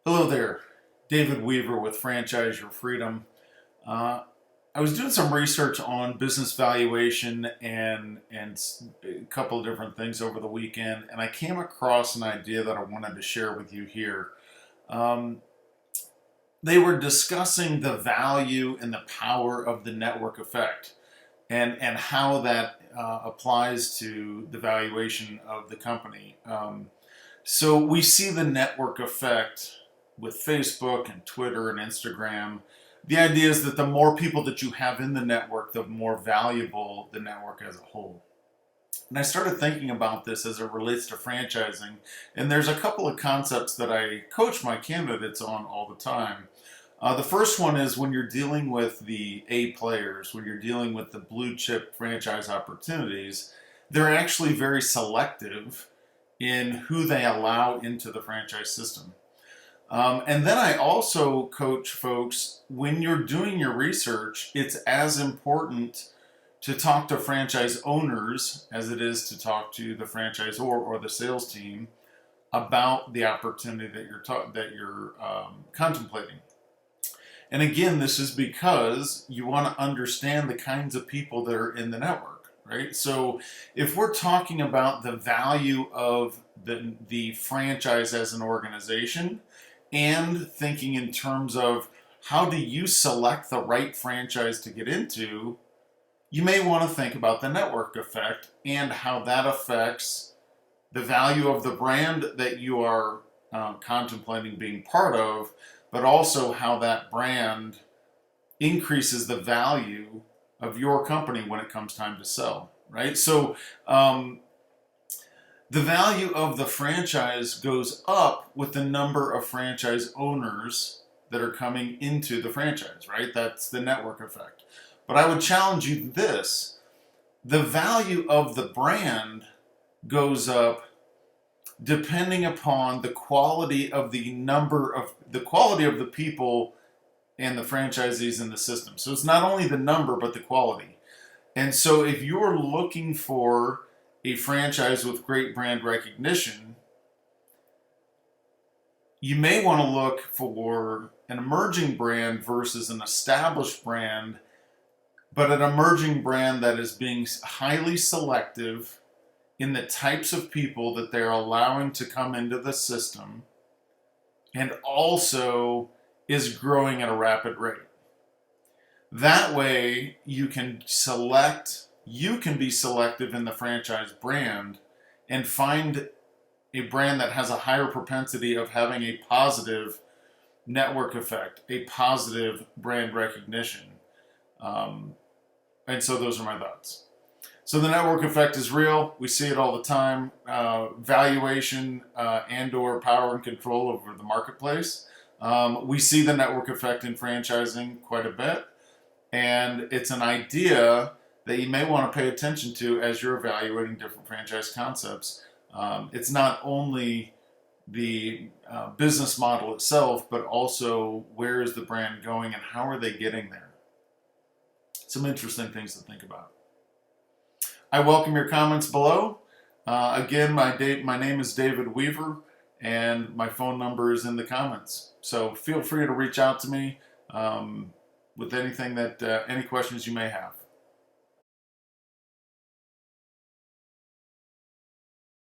Hello there, David Weaver with Franchise Your Freedom. Uh, I was doing some research on business valuation and a couple of different things over the weekend, and I came across an idea that I wanted to share with you here. Um, they were discussing the value and the power of the network effect and how that applies to the valuation of the company. So we see the network effect with Facebook and Twitter and Instagram. The idea is that the more people that you have in the network, the more valuable the network as a whole. And I started thinking about this as it relates to franchising. And there's a couple of concepts that I coach my candidates on all the time. The first one is when you're dealing with the A players, when you're dealing with the blue chip franchise opportunities, they're actually very selective in who they allow into the franchise system. And then I also coach folks when you're doing your research, it's as important to talk to franchise owners as it is to talk to the franchisor or the sales team about the opportunity that you're contemplating. And again, this is because you want to understand the kinds of people that are in the network, right? So if we're talking about the value of the franchise as an organization and thinking in terms of how do you select the right franchise to get into, you may want to think about the network effect and how that affects the value of the brand that you are contemplating being part of, but also how that brand increases the value of your company when it comes time to sell, right? So the value of the franchise goes up with the number of franchise owners that are coming into the franchise, right? That's the network effect. But I would challenge you this: the value of the brand goes up depending upon the quality of the quality of the people and the franchisees in the system. So it's not only the number but the quality. And so if you're looking for a franchise with great brand recognition, you may want to look for an emerging brand versus an established brand, but an emerging brand that is being highly selective in the types of people that they're allowing to come into the system and also is growing at a rapid rate. That way you can be selective in the franchise brand and find a brand that has a higher propensity of having a positive network effect, a positive brand recognition. And so those are my thoughts. So the network effect is real. We see it all the time. Valuation and or power and control over the marketplace. We see the network effect in franchising quite a bit. And it's an idea that you may want to pay attention to as you're evaluating different franchise concepts. It's not only the business model itself, but also where is the brand going and how are they getting there? Some interesting things to think about. I welcome your comments below. Again, my name is David Weaver, and my phone number is in the comments. So feel free to reach out to me with anything any questions you may have.